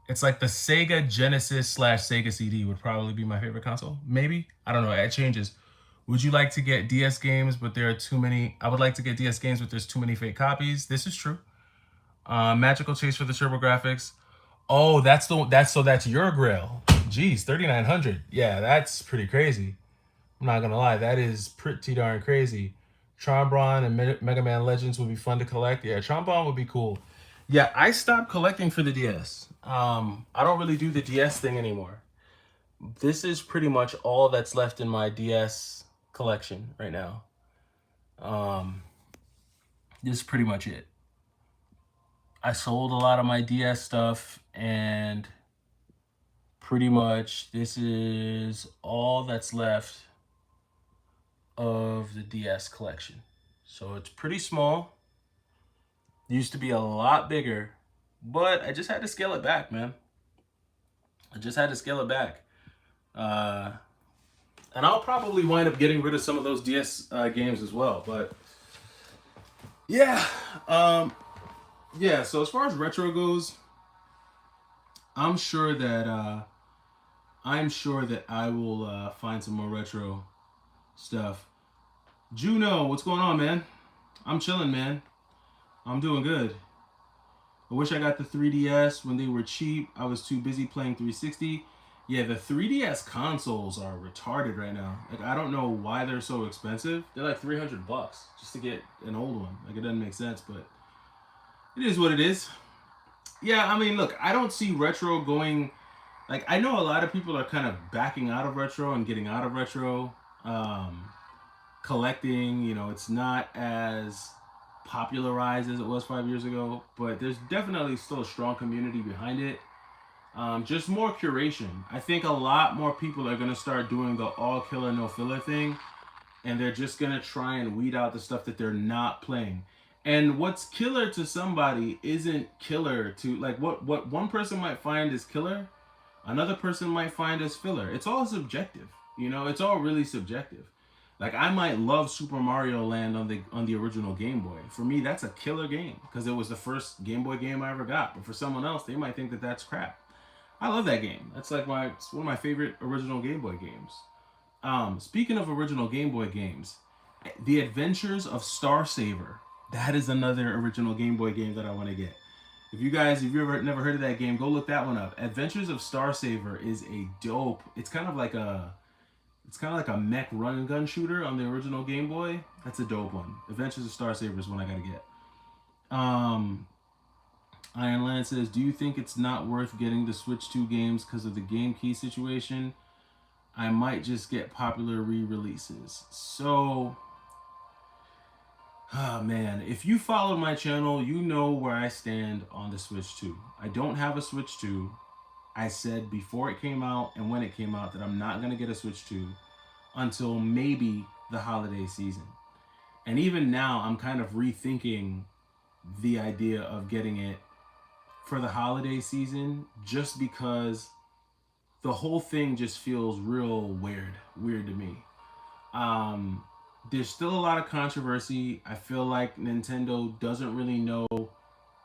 it's like the Sega Genesis / Sega CD would probably be my favorite console. Maybe, I don't know, it changes. Would you like to get DS games, but there are too many? I would like to get DS games, but there's too many fake copies. This is true. Magical Chase for the TurboGrafx. Oh, that's your grail. Geez, 3,900. Yeah, that's pretty crazy. I'm not gonna lie, that is pretty darn crazy. Trombone and Mega Man Legends would be fun to collect. Yeah, Trombone would be cool. Yeah, I stopped collecting for the DS. I don't really do the DS thing anymore. This is pretty much all that's left in my DS collection right now. This is pretty much it. I sold a lot of my DS stuff, and pretty much this is all that's left of the DS collection. So it's pretty small. It used to be a lot bigger, but I just had to scale it back, man. I just had to scale it back. And I'll probably wind up getting rid of some of those DS games as well. But yeah, yeah. So as far as retro goes, I'm sure that I will find some more retro stuff. Juno, what's going on, man? I'm chilling, man. I'm doing good. I wish I got the 3DS when they were cheap. I was too busy playing 360. Yeah, the 3DS consoles are retarded right now. Like, I don't know why they're so expensive. They're like $300 just to get an old one. Like, it doesn't make sense, but it is what it is. Yeah, I mean, look, I don't see retro going... Like, I know a lot of people are kind of backing out of retro and getting out of retro. Collecting, you know, it's not as popularized as it was 5 years ago, but there's definitely still a strong community behind it. Just more curation. I think a lot more people are going to start doing the all killer no filler thing, and they're just going to try and weed out the stuff that they're not playing. And what's killer to somebody isn't killer to, like, what one person might find is killer, another person might find as filler. It's all subjective, you know. It's all really subjective. Like, I might love Super Mario Land on the original Game Boy. For me, that's a killer game because it was the first Game Boy game I ever got. But for someone else, they might think that that's crap. I love that game. That's like it's one of my favorite original Game Boy games. Speaking of original Game Boy games, The Adventures of Star Saver. That is another original Game Boy game that I want to get. If you ever never heard of that game, go look that one up. Adventures of Star Saver is a dope. It's kind of like a mech run and gun shooter on the original Game Boy. That's a dope one. Adventures of Star Saver is one I gotta get. Iron Land says, do you think it's not worth getting the Switch 2 games because of the game key situation? I might just get popular re-releases. So, oh man, if you followed my channel, you know where I stand on the Switch 2. I don't have a Switch 2. I said before it came out and when it came out that I'm not going to get a Switch 2 until maybe the holiday season. And even now, I'm kind of rethinking the idea of getting it for the holiday season, just because the whole thing just feels real weird to me. Um, there's still a lot of controversy. I feel like Nintendo doesn't really know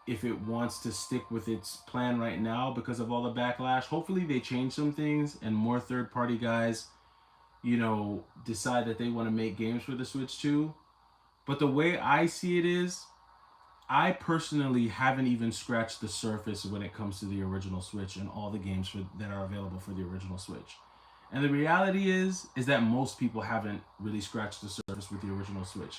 if it wants to stick with its plan right now because of all the backlash. Hopefully, they change some things and more third party guys, decide that they want to make games for the Switch too. But the way I see it is, I personally haven't even scratched the surface when it comes to the original Switch and all the games that are available for the original Switch. And the reality is that most people haven't really scratched the surface with the original Switch.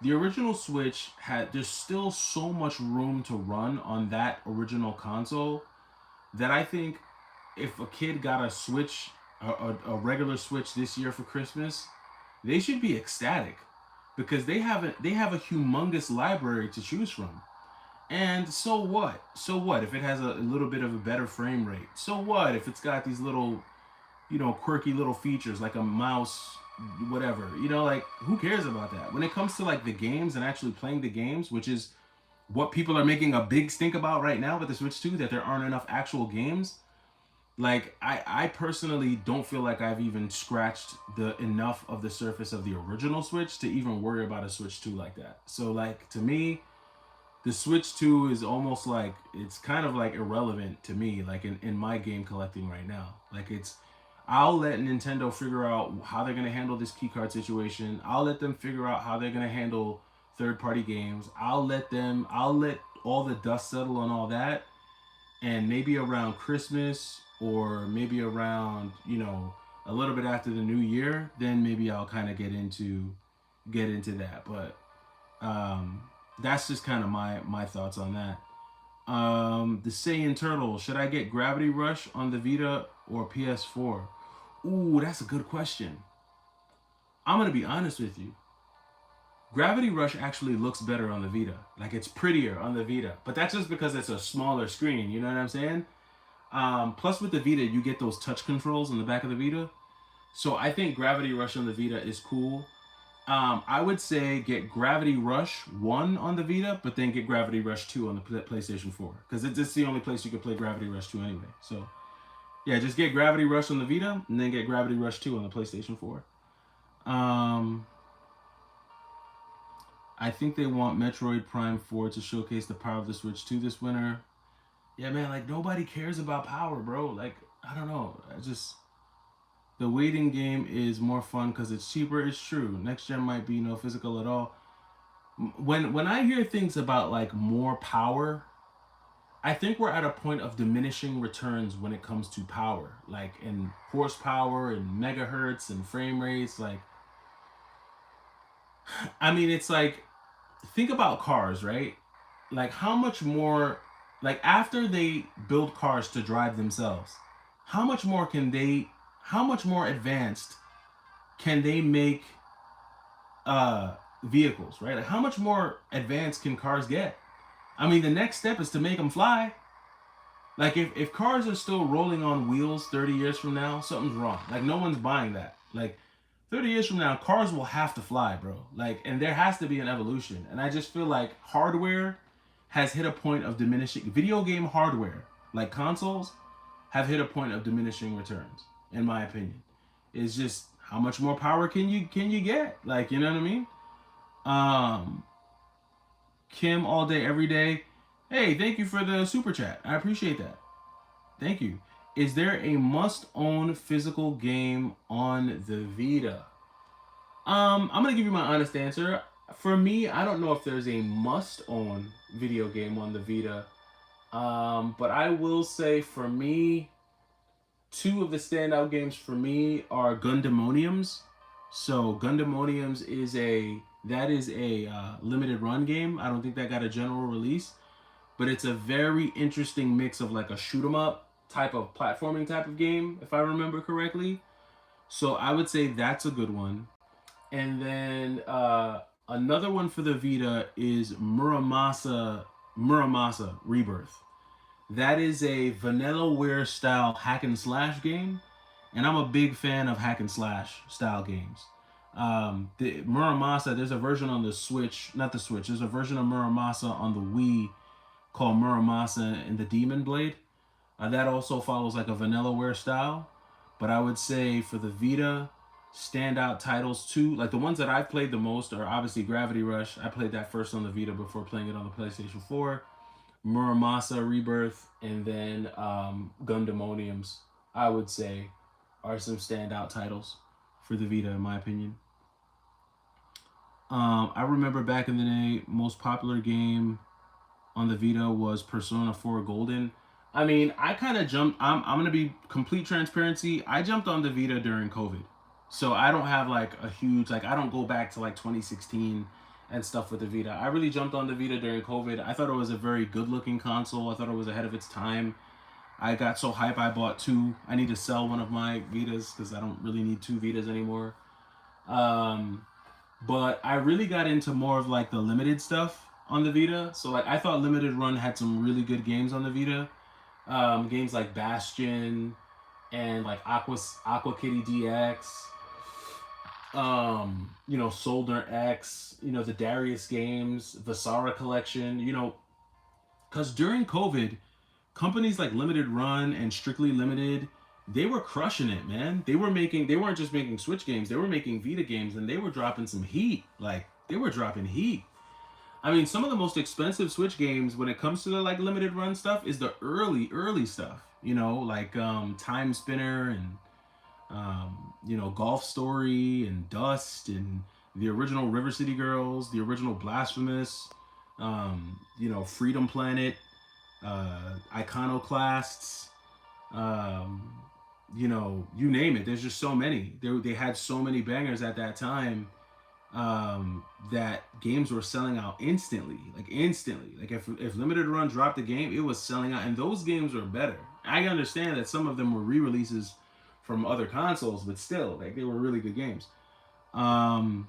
The original Switch there's still so much room to run on that original console that I think if a kid got a Switch, a regular Switch this year for Christmas, they should be ecstatic because they have a humongous library to choose from. And so what? So what if it has a little bit of a better frame rate? So what if it's got these little, quirky little features like a mouse, whatever? Like who cares about that? When it comes to like the games and actually playing the games, which is what people are making a big stink about right now with the Switch 2, that there aren't enough actual games. Like I personally don't feel like I've even scratched the enough of the surface of the original Switch to even worry about a Switch 2 like that. So like to me, the Switch 2 is almost like it's kind of like irrelevant to me, like in my game collecting right now. Like I'll let Nintendo figure out how they're gonna handle this keycard situation. I'll let them figure out how they're gonna handle third party games. I'll let all the dust settle on all that, and maybe around Christmas or maybe around, a little bit after the new year, then maybe I'll kind of get into that. But that's just kind of my thoughts on that. The Saiyan Turtle, should I get Gravity Rush on the Vita or PS4? Ooh, that's a good question. I'm gonna be honest with you. Gravity Rush actually looks better on the Vita. Like it's prettier on the Vita, but that's just because it's a smaller screen. You know what I'm saying? Plus, with the Vita, you get those touch controls on the back of the Vita. So I think Gravity Rush on the Vita is cool. I would say get Gravity Rush 1 on the Vita, but then get Gravity Rush 2 on the PlayStation 4. Because it's the only place you can play Gravity Rush 2 anyway. So, yeah, just get Gravity Rush on the Vita, and then get Gravity Rush 2 on the PlayStation 4. I think they want Metroid Prime 4 to showcase the power of the Switch 2 this winter. Yeah, man, like, nobody cares about power, bro. Like, I don't know. The waiting game is more fun because it's cheaper. It's true. Next gen might be no physical at all. When I hear things about, like, more power, I think we're at a point of diminishing returns when it comes to power. Like, in horsepower and megahertz and frame rates. Like, I mean, it's like, think about cars, right? Like, how much more, like, after they build cars to drive themselves, how much more how much more advanced can they make vehicles, right? Like, how much more advanced can cars get? I mean, the next step is to make them fly. Like, if cars are still rolling on wheels 30 years from now, something's wrong. Like, no one's buying that. Like, 30 years from now, cars will have to fly, bro. Like, and there has to be an evolution. And I just feel like hardware has hit a point of diminishing. Video game hardware, like consoles, have hit a point of diminishing returns, in my opinion. It's just how much more power can you get? Like, you know what I mean? Kim all day, every day. Hey, thank you for the super chat. I appreciate that. Thank you. Is there a must-own physical game on the Vita? I'm gonna give you my honest answer. For me, I don't know if there's a must-own video game on the Vita. But I will say for me, two of the standout games for me are Gundamoniums. So Gundamoniums is a limited run game. I don't think that got a general release, but it's a very interesting mix of like a shoot 'em up type of platforming type of game, if I remember correctly. So I would say that's a good one. And then another one for the Vita is Muramasa Rebirth. That is a Vanillaware style hack and slash game, and I'm a big fan of hack and slash style games. The Muramasa, there's a version on the Switch, not the Switch. There's a version of Muramasa on the Wii called Muramasa and the Demon Blade. That also follows like a Vanillaware style. But I would say for the Vita, standout titles too, like the ones that I've played the most are obviously Gravity Rush. I played that first on the Vita before playing it on the PlayStation 4. Muramasa Rebirth, and then Gundamoniums, I would say, are some standout titles for the Vita, in my opinion. I remember back in the day, most popular game on the Vita was Persona 4 Golden. I mean, I kind of jumped. I'm gonna be complete transparency. I jumped on the Vita during COVID, so I don't have like a huge like. I don't go back to like 2016 and stuff with the Vita. I really jumped on the Vita during COVID. I thought it was a very good looking console. I thought it was ahead of its time. I got so hype I bought two. I need to sell one of my Vitas because I don't really need two Vitas anymore. Um, but I really got into more of like the limited stuff on the Vita. So like I thought Limited Run had some really good games on the Vita. Games like Bastion and like Aqua Kitty DX. Soldier X. The Darius games, Vasara collection. Because during COVID, companies like Limited Run and Strictly Limited, they were crushing it, man. They weren't just making Switch games, they were making Vita games, and they were dropping some heat. Like they were dropping heat. I mean, some of the most expensive Switch games when it comes to the like limited run stuff is the early stuff. Like Time Spinner and Golf Story and Dust and the original River City Girls, the original Blasphemous, Freedom Planet, Iconoclasts, you name it. There's just so many. They had so many bangers at that time, that games were selling out instantly. Like if Limited Run dropped a game, it was selling out, and those games were better. I understand that some of them were re-releases from other consoles, but still, like they were really good games. Um,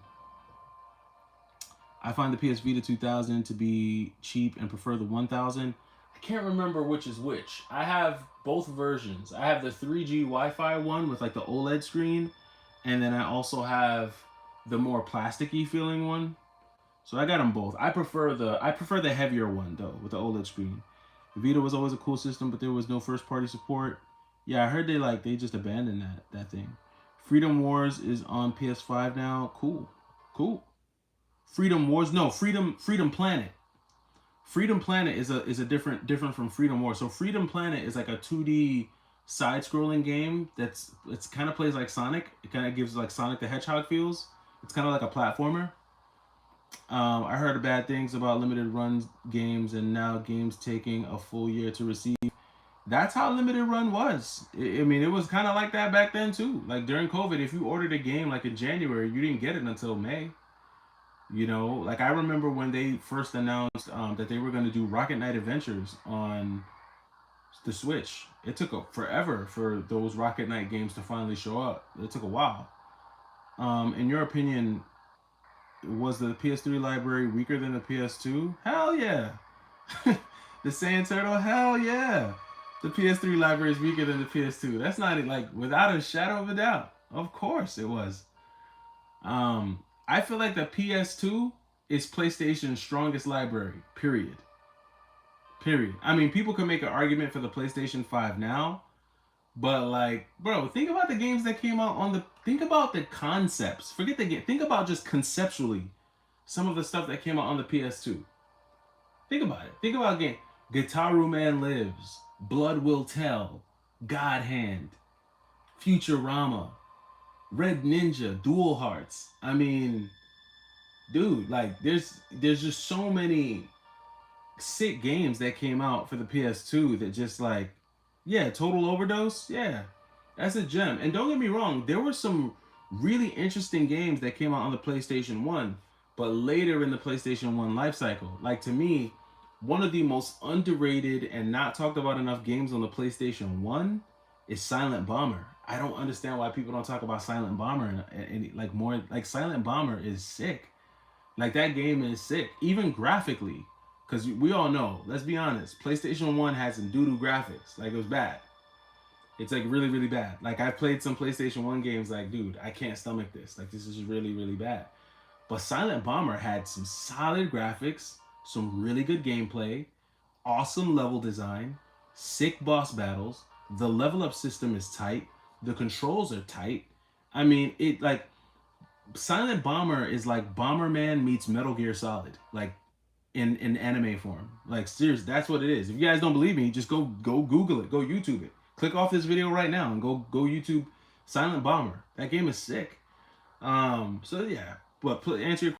I find the PS Vita 2000 to be cheap and prefer the 1000. I can't remember which is which. I have both versions. I have the 3G Wi-Fi one with like the OLED screen, and then I also have the more plasticky feeling one. So I got them both. I prefer the heavier one though with the OLED screen. The Vita was always a cool system, but there was no first party support. Yeah, I heard they just abandoned that thing. Freedom Wars is on PS5 now. Cool. Freedom Wars, no, Freedom Planet. Freedom Planet is a different from Freedom Wars. So Freedom Planet is like a 2D side-scrolling game it's kind of plays like Sonic. It kind of gives like Sonic the Hedgehog feels. It's kind of like a platformer. I heard bad things about limited run games, and now games taking a full year to receive. That's how limited run was. I mean, it was kind of like that back then too. Like during COVID, if you ordered a game like in January, you didn't get it until May. Like I remember when they first announced that they were going to do Rocket Knight Adventures on the Switch. It took forever for those Rocket Knight games to finally show up. It took a while. In your opinion, was the PS3 library weaker than the PS2? Hell yeah. The Sand Turtle? Hell yeah. The PS3 library is weaker than the PS2. That's not like without a shadow of a doubt. Of course it was. I feel like the PS2 is PlayStation's strongest library. Period. Period. I mean, people can make an argument for the PlayStation 5 now, but like, bro, think about the games that came out on the. Think about the concepts. Forget the game. Think about just conceptually some of the stuff that came out on the PS2. Think about it. Think about game. Gitaru Man Lives, Blood Will Tell, God Hand, Futurama, Red Ninja, Dual Hearts. I mean, dude, like there's just so many sick games that came out for the PS2 that just like, yeah, Total Overdose, yeah, that's a gem. And don't get me wrong, there were some really interesting games that came out on the PlayStation 1, but later in the PlayStation 1 life cycle. Like to me, one of the most underrated and not talked about enough games on the PlayStation 1 is Silent Bomber. I don't understand why people don't talk about Silent Bomber and like more. Like Silent Bomber is sick. Like that game is sick, even graphically. Because we all know, let's be honest, PlayStation 1 had some doo-doo graphics. Like, it was bad. It's, like, really, really bad. Like, I've played some PlayStation 1 games, like, dude, I can't stomach this. Like, this is really, really bad. But Silent Bomber had some solid graphics, some really good gameplay, awesome level design, sick boss battles. The level up system is tight. The controls are tight. I mean, it like Silent Bomber is like Bomberman meets Metal Gear Solid, like in anime form. Like serious, that's what it is. If you guys don't believe me, just go Google it, go YouTube it. Click off this video right now and go YouTube Silent Bomber. That game is sick. So yeah, but answer your